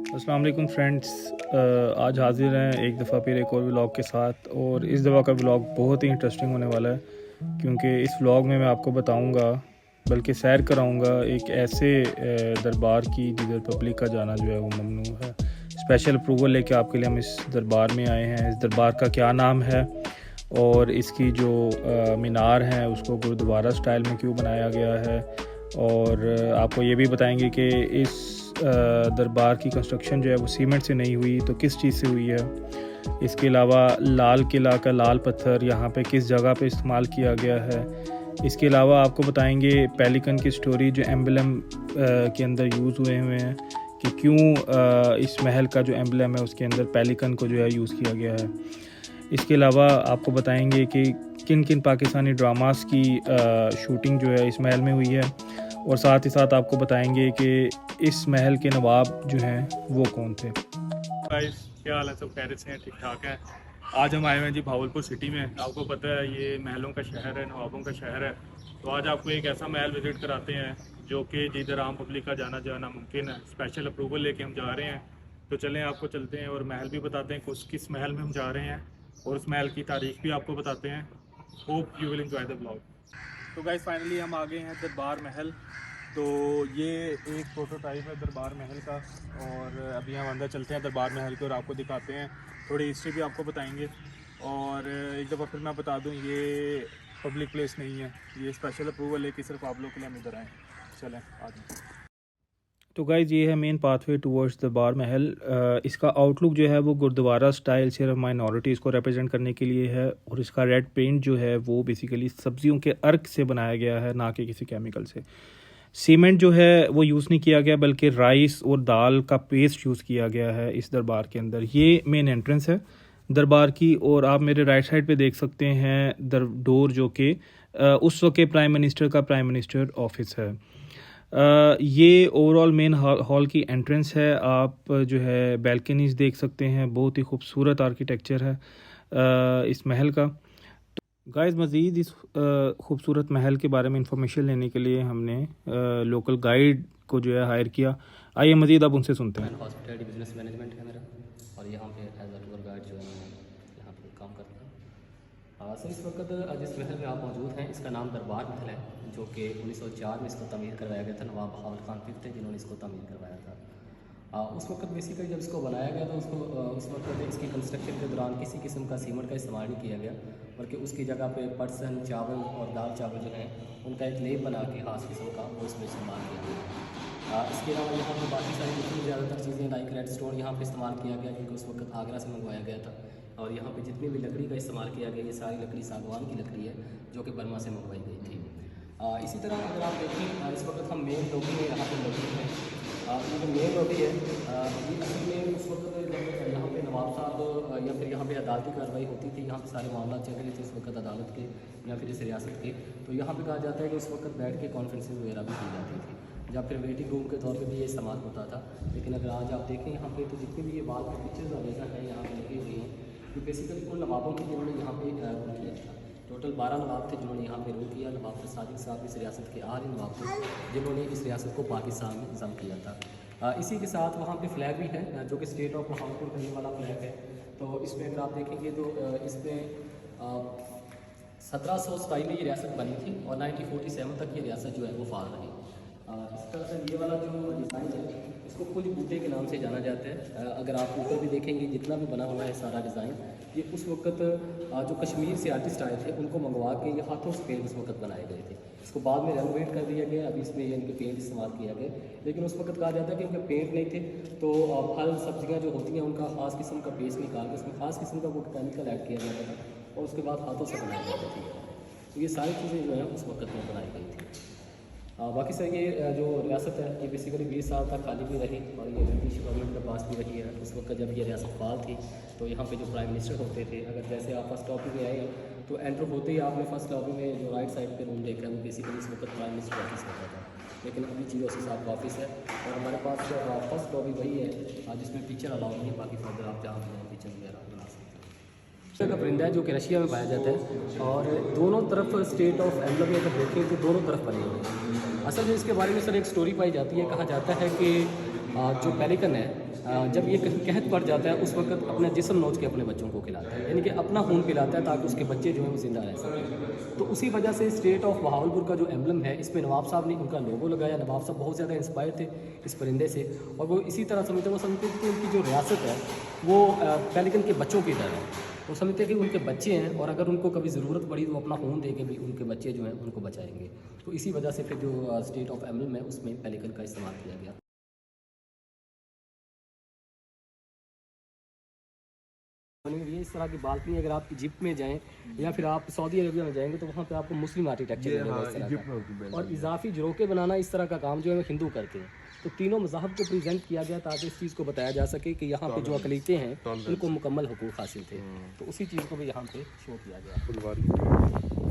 अस्सलाम वालेकुम फ्रेंड्स। आज हाज़िर हैं एक दफ़ा फिर एक और व्लॉग के साथ। और इस दफ़ा का व्लॉग बहुत ही इंटरेस्टिंग होने वाला है, क्योंकि इस व्लॉग में मैं आपको बताऊंगा, बल्कि सैर कराऊंगा एक ऐसे दरबार की जिधर पब्लिक का जाना जो है वो ममनू है। स्पेशल अप्रूवल लेके आपके लिए हम इस दरबार में आए हैं। इस दरबार का क्या नाम है और इसकी जो मीनार हैं उसको गुरुद्वारा स्टाइल में क्यों बनाया गया है, और आपको ये भी बताएंगे कि इस दरबार की कंस्ट्रक्शन जो है वो सीमेंट से नहीं हुई तो किस चीज़ से हुई है। इसके अलावा लाल किला का लाल पत्थर यहाँ पे किस जगह पे इस्तेमाल किया गया है। इसके अलावा आपको बताएंगे पेलिकन की स्टोरी जो एम्बलम के अंदर यूज़ हुए हैं, कि क्यों इस महल का जो एम्बलम है उसके अंदर पेलिकन को जो है यूज़ किया गया है। इसके अलावा आपको बताएंगे कि किन किन पाकिस्तानी ड्रामास की शूटिंग जो है इस महल में हुई है, और साथ ही साथ आपको बताएंगे कि इस महल के नवाब जो हैं वो कौन थे। गाइस, क्या हाल है? सब खैरियत से हैं? ठीक ठाक हैं। आज हम आए हुए हैं जी भावलपुर सिटी में। आपको पता है ये महलों का शहर है, नवाबों का शहर है। तो आज आपको एक ऐसा महल विज़िट कराते हैं जो कि जिधर आम पब्लिक का जाना जाना मुमकिन है। स्पेशल अप्रूवल लेके हम जा रहे हैं। तो चलें आपको चलते हैं और महल भी बताते हैं किस महल में हम जा रहे हैं, और उस महल की तारीख भी आपको बताते हैं। Hope you will enjoy the blog. तो गाइस, फाइनली हम आ गए हैं दरबार महल। तो ये एक प्रोटोटाइप है दरबार महल का, और अभी हम अंदर चलते हैं दरबार महल के और आपको दिखाते हैं, थोड़ी हिस्ट्री भी आपको बताएंगे। और एक दफ़ा फिर मैं बता दूं, ये पब्लिक प्लेस नहीं है, ये स्पेशल अप्रूवल है कि सिर्फ आप लोग के लिए हम इधर आएँ। चलें आगे। तो गाइज़, ये है मेन पाथवे टूवर्ड्स दरबार महल। इसका आउटलुक जो है वो गुरुद्वारा स्टाइल सिर्फ माइनॉरिटीज़ को रिप्रेजेंट करने के लिए है, और इसका रेड पेंट जो है वो बेसिकली सब्जियों के अर्क से बनाया गया है, ना कि किसी केमिकल से। सीमेंट जो है वो यूज़ नहीं किया गया, बल्कि राइस और दाल का पेस्ट यूज़ किया गया है इस दरबार के अंदर। ये मेन एंट्रेंस है दरबार की, और आप मेरे राइट साइड पे देख सकते हैं डोर, जो कि उस वक्त के प्राइम मिनिस्टर का प्राइम मिनिस्टर ऑफिस है। ये ओवरऑल मेन हॉल की एंट्रेंस है। आप जो है बैल्कनीज देख सकते हैं, बहुत ही खूबसूरत आर्किटेक्चर है इस महल का। गाइस, मज़ीद इस खूबसूरत महल के बारे में इंफॉर्मेशन लेने के लिए हमने लोकल गाइड को जो है हायर किया। आइए मज़ीद अब उनसे सुनते हैं। हॉस्पिटैलिटी बिजनेस मैनेजमेंट है मेरा, और यहाँ पे एज अ टूर गाइड जो है मैं यहाँ पे काम करता हूँ। सर, इस वक्त जिस महल में आप मौजूद हैं इसका नाम दरबार महल है, जो कि 1904 में इसको तमीर करवाया गया था। नवाब बहावल खान फिर थे जिन्होंने इसको तमीर करवाया था। उस वक्त बेसिकली जब इसको बनाया गया तो उस वक्त इसकी कंस्ट्रक्शन के दौरान किसी किस्म का सीमेंट का इस्तेमाल नहीं किया गया, बल्कि उसकी जगह पे पटसन चावल और दाल चावल जो हैं उनका एक लेप बना के खास किस्म का वो इसमें इस्तेमाल किया गया। इसके अलावा यहाँ पर बाकी सारी जितनी ज़्यादातर चीज़ें लाइक रेड स्टोन यहाँ पे इस्तेमाल किया गया, क्योंकि उस वक्त आगरा से मंगवाया गया था। और यहाँ पे जितनी भी लकड़ी का इस्तेमाल किया गया, ये सारी लकड़ी सागवान की लकड़ी है जो कि बर्मा से मंगवाई गई थी। इसी तरह अगर आप देखें, इस वक्त हम मेन लॉबी में यहाँ पर मौजूद हैं। ये जो मेन लॉबी है, ये असल में उस वक्त जब यहाँ पे नवाब साहब या फिर यहाँ पे अदालती कार्रवाई होती थी, यहाँ पे सारे मामला चल रहे थे उस वक्त अदालत के या फिर इस रियासत के, तो यहाँ पे कहा जाता है कि उस वक्त बैठ के कॉन्फ्रेंसेज वगैरह भी की जाती थी, या फिर वेटिंग रूम के तौर पे भी ये इस्तेमाल होता था। लेकिन अगर आज आप देखें यहाँ पे, तो जितनी भी ये बात पिक्चर्स वगैरह हैं यहाँ पे लगी हुई हैं, तो बेसिकली उन नवाबों की जिन्होंने यहाँ पे रूल किया था। टोटल 12 नवाब थे जिन्होंने यहाँ पे रूल किया। नवाब सादिक साहब इस रियासत के आखिरी नवाब थे जिन्होंने इस रियासत को पाकिस्तान में जम किया था। इसी के साथ वहाँ पे फ्लैग भी है, जो कि स्टेट ऑफ बहावलपुर का ये वाला फ्लैग है। तो इसमें अगर आप देखेंगे तो इसमें 1727 में ये रियासत बनी थी और 1947 तक ये रियासत जो है वो फाल रही। इस तरह से ये वाला जो डिज़ाइन है इसको कुली बूटे के नाम से जाना जाता है। अगर आप ऊपर भी देखेंगे जितना भी बना हुआ है सारा डिज़ाइन, ये उस वक्त जो कश्मीर से आर्टिस्ट आए थे उनको मंगवा के ये हाथों से पेंट उस वक्त बनाए गए थे। इसको बाद में रेनोवेट कर दिया गया, अभी इसमें इनके पेंट इस्तेमाल किया गया। लेकिन उस वक्त कहा जाता है कि इनके पेंट नहीं थे, तो फल सब्जियाँ जो होती हैं उनका ख़ास किस्म का पेस्ट निकाल के उसमें ख़ास किस्म का वो केमिकल ऐड किया जाता था और उसके बाद हाथों से बनाई जाती थी। तो ये सारी चीज़ें जो हैं उस वक्त में बनाई गई थी। बाकी सर, ये जो रियासत है ये बेसिकली 20 साल तक खाली भी रही और ये ब्रिटिश गवर्नमेंट के पास भी रही है। उस वक्त जब ये रियासत फाल थी तो यहाँ पे जो प्राइम मिनिस्टर होते थे, अगर जैसे आप फर्स्ट लॉबी में आए तो एंटर होते ही आपने फर्स्ट लॉबी में जो राइट साइड पे रूम देखा है वो बेसिकली इस वक्त प्राइम मिनिस्टर ऑफिस होता था। लेकिन अभी GOC साहब का ऑफिस है और हमारे पास फर्स्ट लॉबी वही है जिसमें पिक्चर अलाउ नहीं है। बाकी फर्दर आप जहाँ भी पिक्चर वगैरह बना सकते हैं। का परिंदा है जो कि रशिया में पाया जाता है और दोनों तरफ स्टेट ऑफ एम्बलम अगर देखें तो दोनों तरफ बने हुए हैं। असल में इसके बारे में सर एक स्टोरी पाई जाती है। कहा जाता है कि जो पेलिकन है जब ये कहीं कहत पड़ जाता है उस वक्त अपना जिस्म नोच के अपने बच्चों को खिलाता है, यानी कि अपना खून पिलाता है ताकि उसके बच्चे जो हैं वो ज़िंदा रह सकें। तो उसी वजह से स्टेट ऑफ बहावलपुर का जो एम्बलम है इस पे नवाब साहब ने उनका लोगो लगाया। नवाब साहब बहुत ज़्यादा इंस्पायर थे इस परिंदे से, और वो इसी तरह समझते थे कि उनकी जो रियासत है वो पेलिकन के बच्चों की तरह है। वो समझते हैं कि उनके बच्चे हैं और अगर उनको कभी ज़रूरत पड़ी तो वो अपना खून दे के भी उनके बच्चे जो हैं उनको बचाएंगे। तो इसी वजह से फिर जो स्टेट ऑफ एम्बलम है उसमें पेलिकन का इस्तेमाल किया गया। बनी हुई है इस तरह की बालकनी। अगर आप इजिप्ट में जाएं या फिर आप सऊदी अरबिया में जाएंगे तो वहाँ पे आपको मुस्लिम आर्किटेक्चर मिलेगा इस तरह का। और इजाफी जरोके बनाना इस तरह का काम जो है हिंदू करते हैं। तो तीनों मज़हब को प्रेजेंट किया गया ताकि इस चीज़ को बताया जा सके कि यहाँ पे जो अक़लीतें हैं उनको मुकम्मल हुकूक हासिल थे। तो उसी चीज़ को भी यहाँ पे शो किया गया।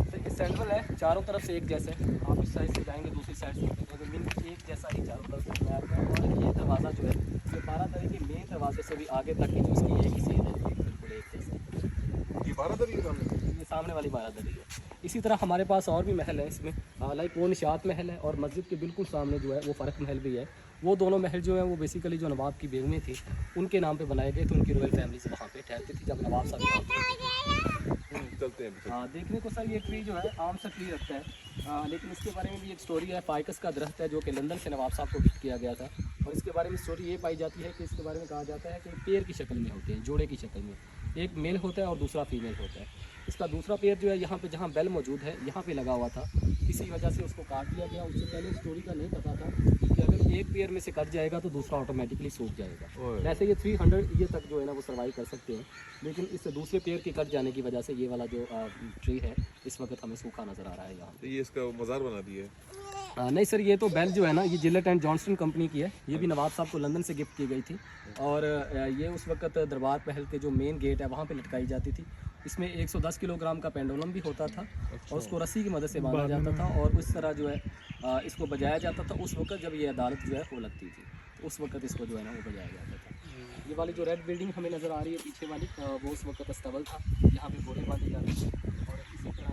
तो ये सेंट्रल है, चारों तरफ से एक जैसे, आप इस साइड से जाएंगे दूसरी साइड से एक जैसा ही चारों तरफ से बनाया गया। और ये दरवाज़ा जो है ये 12 तरह के मेन दरवाजे से भी आगे तक की जो इसकी एक ही सीध है, बिल्कुल एक जैसा। ये 12 दरी है, ये सामने वाली बारादरी है। इसी तरह हमारे पास और भी महल है इसमें, लाइक वो निशात महल है और मस्जिद के बिल्कुल सामने जो है वो फ़र्क महल भी है। वो दोनों महल जो हैं वो बेसिकली जो नवाब की बेगमें थी उनके नाम पे बनाए गए थे। उनकी रॉयल फैमिली से वहाँ पे ठहरती थी जब नवाब साहब यहाँ पे चलते हैं। हाँ, देखने को सर ये ट्री जो है आम सा ट्री रखता है, लेकिन इसके बारे में भी एक स्टोरी है। फाइकस का दरख्त है जो कि लंदन से नवाब साहब को गिफ्ट किया गया था। और इसके बारे में स्टोरी ये पाई जाती है कि इसके बारे में कहा जाता है कि पेड़ की शक्ल में होते हैं, जोड़े की शक्ल में, एक मेल होता है और दूसरा फीमेल होता है। इसका दूसरा पेड़ जो है यहाँ पे जहाँ बेल मौजूद है यहाँ पे लगा हुआ था, इसी वजह से उसको काट दिया गया। उससे पहले स्टोरी का नहीं पता था कि अगर एक पेड़ में से कट जाएगा तो दूसरा ऑटोमेटिकली सूख जाएगा। वैसे ये 300 ईयर तक जो है ना वो सर्वाइव कर सकते हैं, लेकिन इस दूसरे पेड़ के कट जाने की वजह से ये वाला जो ट्री है इस वक्त हमें सूखा नज़र आ रहा है यहाँ। ये इसका मज़ार बना दिया है। नहीं सर, ये तो बेल जो है ना ये जिलेट एंड जॉनसन कंपनी की है। ये भी नवाब साहब को लंदन से गिफ्ट की गई थी। और ये उस वक्त दरबार महल के जो मेन गेट है वहाँ पे लटकाई जाती थी। इसमें 110 किलोग्राम का पेंडुलम भी होता था और उसको रस्सी की मदद से बांधा जाता था और उस तरह जो है इसको बजाया जाता था। उस वक्त जब ये अदालत जो है वो लगती थी उस वक्त इसको जो है ना वो बजाया जाता था। ये वाली जो रेड बिल्डिंग हमें नज़र आ रही है पीछे वाली, वो उस वक्त अस्तबल था, यहाँ पे घोड़े बांधे जाते थे। और इसी तरह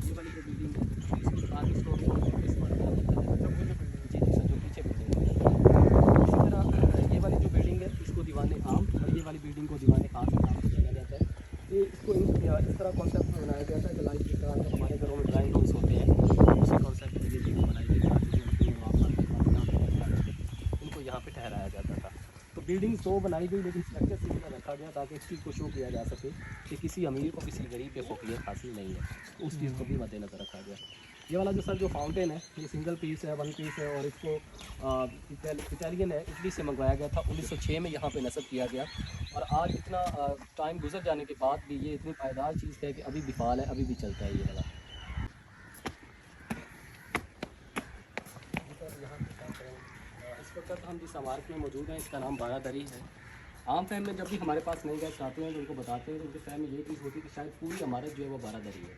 ये वाली जो बिल्डिंग है इसको आगे स्टोर जो पीछे बिल्डिंग है। इसी तरह ये वाली जो बिल्डिंग है इसको दीवाने आम और ये वाली बिल्डिंग को दीवाने खास के नाम से जाना जाता है। ये इसको इस तरह कॉन्सेप्ट में बनाया गया था कि लाइक जिस तरह जो हमारे घरों में ड्राइंग रूम्स होते हैं उसी कॉन्सेप्ट में ये चीज़ बनाई गई ताकि उनको यहाँ पे ठहराया जाता था। तो बिल्डिंग तो बनाई गई लेकिन स्ट्रक्चर से इतना रखा गया ताकि इस चीज़ को शो किया जा सके कि किसी अमीर को किसी गरीब पे फौकियत हासिल नहीं है। तो उस चीज़ को भी मद्देनज़र रखा गया। ये वाला जो सर जो फाउंटेन है ये सिंगल पीस है, वन पीस है और इसको इटालियन है, इटली से मंगवाया गया था। 1906 में यहाँ पे नस्ब किया गया और आज इतना टाइम गुजर जाने के बाद भी ये इतनी पायदार चीज़ है कि अभी भी फाल है, अभी भी चलता है ये वाला। इस वक्त हम जिस इमारत में मौजूद हैं इसका नाम बारादरी है। आम फहम में जब भी हमारे पास नए गेस्ट आते हैं तो उनको बताते हैं तो उनके फहम में यही चीज़ होती है कि शायद पूरी इमारत जो है वो बारादरी है।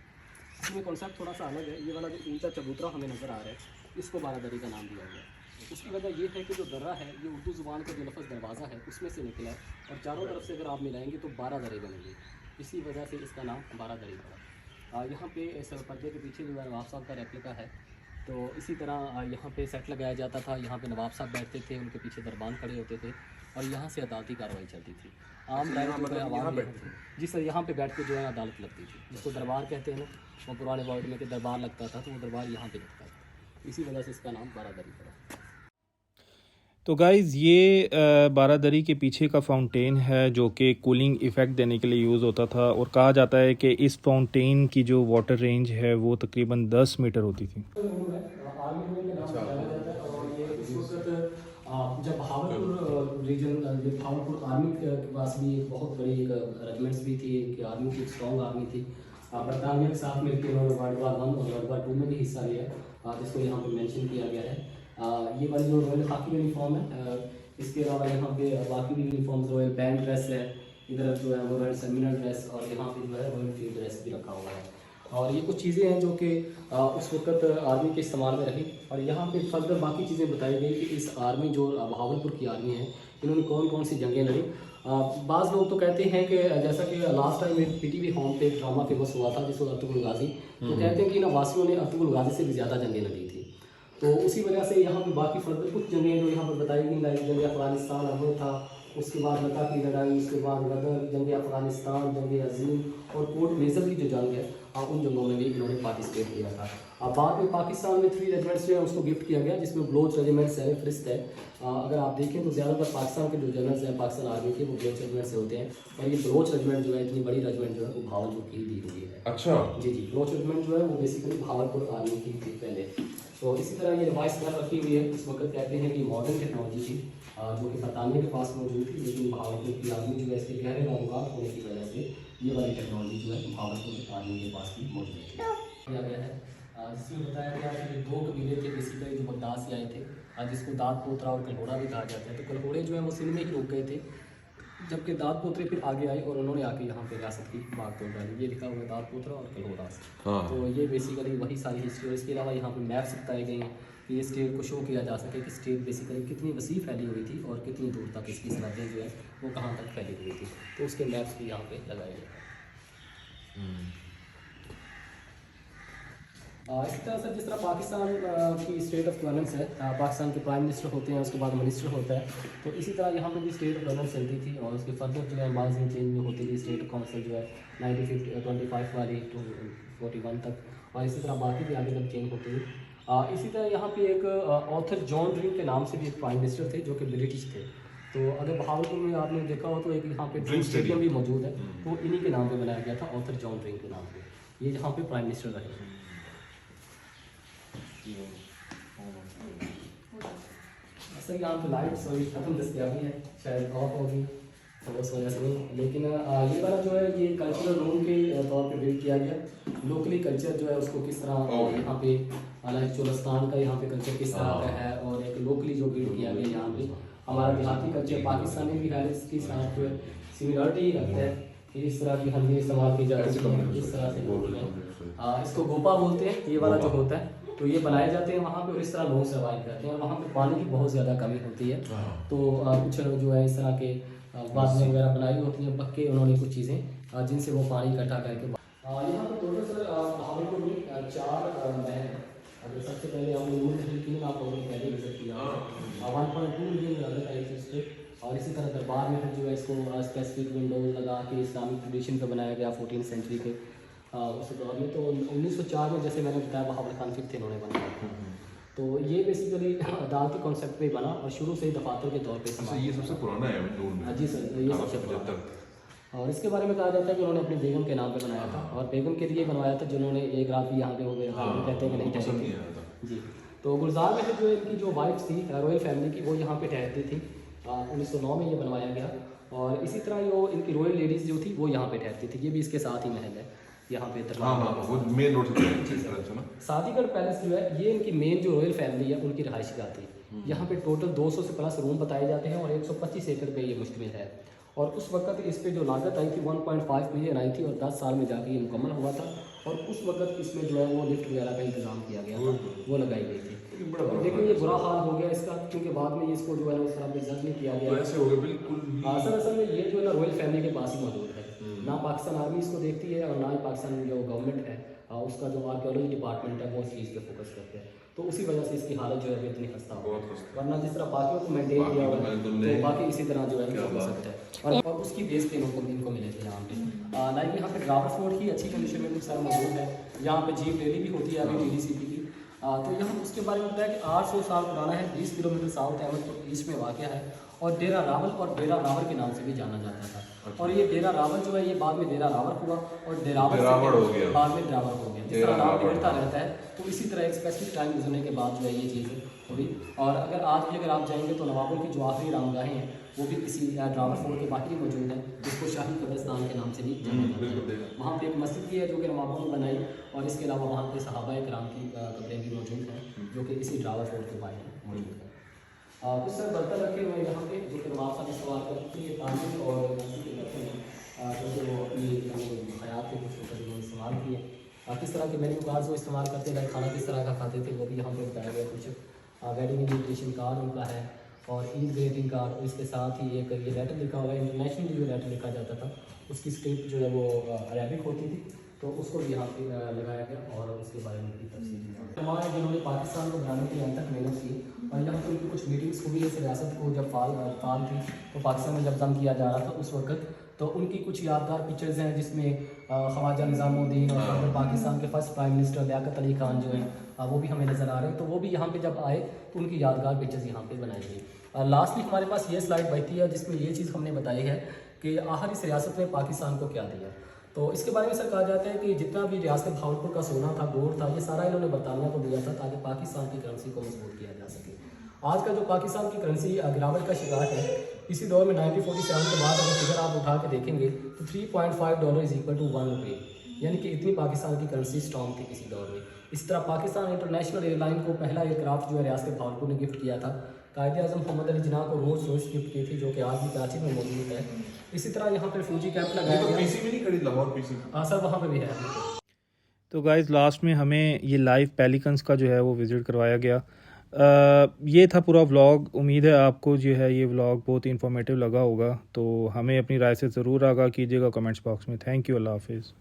इसमें कॉन्सेप्ट थोड़ा सा अलग है। ये वाला जो ऊंचा चबूतरा हमें नज़र आ रहा है इसको बारादरी का नाम दिया गया है। उसकी वजह ये है कि जो दर्रा है ये उर्दू ज़ुबान का जो लफ्ज़ दरवाज़ा है उसमें से निकला है और चारों तरफ से अगर आप मिलाएंगे तो 12 दरे बनेंगे। इसी वजह से इसका नाम बारादरी पड़ा। यहाँ पे इस पर्दे के पीछे जो है नवाब साहब का रेप्लिका है। तो इसी तरह यहाँ पे सेट लगाया जाता था, यहाँ पे नवाब साहब बैठते थे, उनके पीछे दरबान खड़े होते थे और यहाँ से अदालती कार्रवाई चलती थी। आम जी सर, यहाँ पे बैठ के जो है अदालत लगती थी, जिसको दरबार कहते हैं ना, वो पुराने वर्ल्ड में के दरबार लगता था तो वो दरबार यहाँ पे लगता था। इसी वजह से इसका नाम बारादरी पड़ा। तो गाइज़ ये बारादरी के पीछे का फाउंटेन है जो कि कूलिंग इफ़ेक्ट देने के लिए यूज़ होता था और कहा जाता है कि इस फाउंटेन की जो वाटर रेंज है वो तकरीबन 10 मीटर होती थी। जब भावलपुर रीजन भावलपुर आर्मी के पास भी एक बहुत बड़ी एक रेजिमेंट्स भी थी, एक आर्मी की स्ट्रॉन्ग आर्मी थी। बरतानिया के साथ मिलकर उन्होंने वर्ल्ड वार 1 और वर्ल्ड वार 2 में भी हिस्सा लिया, जिसको यहाँ पे मेंशन किया गया है। ये वाली जो रॉयल खाकी यूनिफॉर्म है, इसके अलावा यहाँ पे बाकी भी यूनिफॉर्म्स, रॉयल बैंड ड्रेस है, इधर जो है वो रॉयल सेमिनल ड्रेस और यहाँ पे जो है रॉयल फील्ड ड्रेस भी रखा हुआ है। और ये कुछ चीज़ें हैं जो कि उस वक्त आर्मी के इस्तेमाल में रही। और यहाँ पे फर्दर बाकी चीज़ें बताई गई कि इस आर्मी जो बहावलपुर की आर्मी है इन्होंने कौन कौन सी जंगें लड़ी। बाज़ लोग तो कहते हैं कि जैसा कि लास्ट टाइम एक PTV होम पे एक ड्रामा फेमस हुआ था जिसको अर्तुगरुल गाजी, तो कहते हैं कि इन वासियों ने अर्तुगरुल गाजी से भी ज़्यादा जंगें लड़ी थी। तो उसी वजह से यहाँ पे बाकी फर्दर कुछ जंगें जो यहाँ पर बताई गई, लाइक जंग अफगानिस्तान अहम था, उसके बाद लता की लड़ाई, उसके बाद गदर, जंग अफगानिस्तान, जंग अजीम और पोर्ट मेजर की जो जंग है उन जंगों में भी इन्होंने पार्टिसिपेट किया था। अब बाद में पाकिस्तान में 3 रेजिमेंट्स जो है उसको गिफ्ट किया गया, जिसमें बलोच रेजिमेंट सरफहरिस्त है। अगर आप देखें तो ज़्यादातर पाकिस्तान के जो जनरल्स हैं पाकिस्तान आर्मी के, वो बलोच रेजिमेंट से होते हैं, और ये बलोच रेजिमेंट जो है इतनी बड़ी रेजिमेंट जो है वो भावलपुर की दी हुई है। अच्छा जी जी, बलोच रेजिमेंट जो है वो बेसिकली भावलपुर आर्मी की थी पहले। तो इसी तरह ये रिवाइस कर रखी हुई है। इस वक्त कहते हैं कि मॉडर्न टेक्नोलॉजी थी जो कि बरतानिया के पास मौजूद थी, लेकिन भावलपुर की आर्मी जो है इसके गहरे ताल्लुकात होने की वजह से ये वाली टेक्नोलॉजी जो है भावलपुर आर्मी के पास भी मौजूद थी। किया गया है जिसमें बताया गया कि 2 कबीले थे बेसिकली जो बगदाद से आए थे, जिसको दाद पोतरा और कलहोड़ा भी कहा जाता है। तो कलहोड़े जो है वो सिंध में ही रुक गए थे, जबकि दाद पोतरे फिर आगे आए और उन्होंने आके यहाँ पे रियासत की भाग तोड़ डाली। ये लिखा हुआ है दाद पोतरा और कलहोड़ा से। हाँ। तो ये बेसिकली वही सारी हिस्ट्री, और इसके अलावा यहाँ पे मैप्स बताए गए हैं कि ये स्टेट को शो किया जा सके कि स्टेट बेसिकली कितनी वसी फैली हुई थी और कितनी दूर तक इसकी सरहदें जो है वो कहाँ तक फैली हुई थी। तो उसके मैप्स भी यहाँ पे लगाए गए हैं। इसी तरह से जिस तरह पाकिस्तान की स्टेट ऑफ गवर्नेंस है, पाकिस्तान के प्राइम मिनिस्टर होते हैं, उसके बाद मिनिस्टर होता है, तो इसी तरह यहाँ पे भी स्टेट ऑफ गवर्नेंस चलती थी, और उसके फर्दर जो है माजी चेंज में होती थी। स्टेट काउंसिल जो है 1925 वाली टू 41 तक, और इसी तरह बाकी भी आगे तक चेंज होती थी। इसी तरह यहाँ पे एक ऑथर जॉन ड्रिंक के नाम से भी एक प्राइम मिनिस्टर थे जो कि ब्रिटिश थे। तो अगर भावलपुर में आपने देखा हो तो एक यहाँ पे ड्रिंक स्टेडियम भी मौजूद है, तो इन्हीं के नाम पे बनाया गया था, ऑथर जॉन ड्रिंक के नाम पे। ये यहाँ पे प्राइम मिनिस्टर रहे। सर यहाँ पे लाइट सॉरी खत्म दस्तियाबी है, शायद ऑफ होगी तो उस वजह से नहीं, लेकिन ये वाला जो है ये कल्चरल रूम के तौर पे बिल्ड किया गया। लोकली कल्चर जो है उसको किस तरह यहाँ पे लाइक चोलस्तान का यहाँ पे कल्चर किस तरह का है, और एक लोकली जो बिल्ड किया गया यहाँ पे हमारा देहाती कल्चर पाकिस्तानी भी है, इसके साथ जो है सिमिलरिटी ही रखता है कि इस तरह की हल्दी इस्तेमाल की जाती है, इस तरह से बोलते हैं। इसको गोपा बोलते हैं ये वाला जो होता है, तो ये बनाए जाते हैं वहाँ पे, और इस तरह लोग सर्वाइव करते हैं। और वहाँ पे पानी की बहुत ज़्यादा कमी होती है, तो कुछ जो है इस तरह के बादलें वगैरह बनाई होती हैं पक्के उन्होंने कुछ चीज़ें जिनसे वो पानी इकट्ठा करके यहाँ पर टोटल सर भावलपुर में 4 महल हैं। अगर सबसे पहले हमने नूर महल की आप लोगों ने पहले विजिट किया 1.2 मिलियन अदर टाइप्स से, और इसी तरह दरबार महल जो है इसको स्पेसिफिक विंडोज लगा के इस्लामिक ट्रेडिशन पर बनाया गया 14th सेंचुरी के उस दौर में। तो 1904 में जैसे मैंने बताया बहावर खान फिफ्थ इन्होंने बनाया था। तो ये बेसिकली अदालती कॉन्सेप्ट पे बना और शुरू से ही दफातर के तौर पे अच्छा ये सबसे पुराना है नूर महल? जी सर ये सबसे पुराना। और इसके बारे में कहा जाता है कि उन्होंने अपनी बेगम के नाम पे बनाया था, और बेगम के लिए बनवाया था जिन्होंने एक रात भी यहाँ पे हो गए कहते हैं कि नहीं ठहरी जी। तो गुलजार महल जो इनकी जो वाइफ थी रॉयल फैमिली की, वो यहाँ पे ठहरती थी। 1909 में ये बनवाया गया, और इसी तरह जो इनकी रॉयल लेडीज़ जो थी वो यहाँ पे ठहरती थी। ये भी इसके साथ ही महल है यहाँ पे। वो मेन रोड से शादीगढ़ पैलेस जो है ये इनकी मेन जो रॉयल फैमिली है उनकी रहायशी गाह थी। यहाँ पे टोटल 200 से प्लस रूम बताए जाते हैं, और 125 एकड़ पे ये मुश्तमिल है। और उस वक्त इस पे जो लागत आई थी 1.5 मिलियन आई थी, और 10 साल में जाके ये मुकम्मल हुआ था। और उस वक्त इसमें जो है वो लिफ्ट वगैरह का इंतजाम किया गया था, वो लगाई गई थी। लेकिन ये बुरा हाल हो गया इसका, क्योंकि बाद में इसको जो है उस तरह इज्जत नहीं किया गया। ऐसे हो गया बिल्कुल। सर असल में ये जो है ना रॉयल फैमिली के पास ही मौजूद है, ना पाकिस्तान आर्मी इसको देखती है और ना ही पाकिस्तान जो गवर्नमेंट है उसका जो आर्कियोलॉजी डिपार्टमेंट है वो इस चीज़ पे फोकस करते हैं। तो उसी वजह से इसकी हालत जो है इतनी खस्ता हो, वरना जिस तरह बाकियों को मेंटेन किया हुआ है तो बाकी इसी तरह जो है हो सकता है। और उसकी बेस पे इनको मिले थे यहाँ पे। लाइक यहाँ पे ड्रावर फोर्ट की अच्छी कंडीशन में कुछ सारा मौजूद है। यहाँ पे जीप रैली भी होती है अभी TDCP की। तो यहाँ उसके बारे में बताया कि 800 साल पुराना है, 20 किलोमीटर साउथ अहमदपुर ईस्ट में वाक़ है, और डेरा रावल और डेरा रावर के नाम से भी जाना जाता था। और ये डेरा रावल जो है ये बाद में डेरा रावर हुआ, और डेरावर हो गया, बाद में ड्रावर हो गया। जिस तरह नाम बिगड़ता रहता है, तो इसी तरह एक स्पेसिफिक टाइम गुजरने के बाद जो है ये चीज़ हुई। और अगर आज भी अगर आप जाएंगे तो नवाबों की जो आखिरी रामगाहें हैं वो भी इसी ड्रावर फोर्ट के बाहर ही मौजूद है, जिसको शाही कब्रिस्तान के नाम से भी जाना जाता है। वहाँ पे एक मस्जिद भी है जो कि नवाबों ने बनाई, और इसके अलावा वहाँ पे सहाबा कराम की कब्रें भी मौजूद हैं जो कि इसी ड्रावर फोर्ट के बाहर मौजूद है। कुछ सर बर्तन रखे हुए हैं यहाँ पे जो कि नवाब साहब इस्तेमाल करते हैं, ये तामीर और नसी के बर्तन हैं क्योंकि वो अपनी हयात के कुछ तरीके इस्तेमाल किए। किस तरह के मेन्यू कार्ड्स वो इस्तेमाल करते हैं, खाना किस तरह का खाते थे वो भी यहाँ पे बताया गया। कुछ वेडिंग इन्विटेशन कार्ड उनका है, और ईद ग्रीटिंग कार्ड, और इसके साथ ही एक ये लेटर लिखा हुआ है। इंटरनेशनली जो लेटर लिखा जाता था उसकी स्क्रिप्ट जो है वो अरेबिक होती थी, तो उसको भी यहाँ पे लगाया गया और उसके बारे में भी तफसील दी। हमारे जिन्होंने पाकिस्तान को बनाने के लिए अंत तक मेहनत की और यहाँ पर उनकी कुछ मीटिंग्स हुई इस रियासत को जब फाल थी तो पाकिस्तान में जब दम किया जा रहा था उस वक्त, तो उनकी कुछ यादगार पिक्चर्स हैं जिसमें ख्वाजा निज़ामुद्दीन और फिर पाकिस्तान के first prime minister Liaquat Ali Khan जो हैं वो भी हमें नज़र आ रहे हैं। तो वो भी यहाँ पे जब आए तो उनकी यादगार पिक्चर्स यहाँ पे बनाई गई। लास्टली हमारे पास ये स्लाइड बची है जिसमें ये चीज़ हमने बताई है कि आखिर इस रियासत ने पाकिस्तान को क्या दिया। तो इसके बारे में सर कहा जाता है कि जितना भी रियासत भावलपुर का सोना था, गोल्ड था, ये सारा इन्होंने बरतानिया को दिया था ताकि पाकिस्तान की करेंसी को मजबूत किया जा सके। आज का जो पाकिस्तान की करेंसी गिरावट का शिकार है, इसी दौर में 1947 के बाद अगर फिगर आप उठा के देखेंगे तो $3.5 इज इक्वल टू 1 रुपये, यानी कि इतनी पाकिस्तान की करेंसी स्ट्रॉन्ग थी किसी दौर में। इस तरह पाकिस्तान इंटरनेशनल एयरलाइन को पहला एयरक्राफ्ट जो है रियासत भावलपुर ने गिफ्ट किया था। कायदे आज़म मोहम्मद अली जिन्ना को रोल्स रॉयस गिफ्ट की थी जो कि आज भी कराची में मौजूद है। इसी तरह यहाँ पर रिफ्यूजी कैंप ये लगाया तो गया। पीसी में नहीं खड़ी, लाहौर पीसी। हाँ सर, वहाँ पे भी है। तो गाइज़ लास्ट में हमें ये लाइव पेलिकन्स का जो है वो विज़िट करवाया गया। ये था पूरा व्लॉग। उम्मीद है आपको जो है ये व्लॉग बहुत ही इंफॉर्मेटिव लगा होगा। तो हमें अपनी राय से ज़रूर आगाह कीजिएगा कमेंट्स बॉक्स में। थैंक यू, अल्लाह हाफिज़।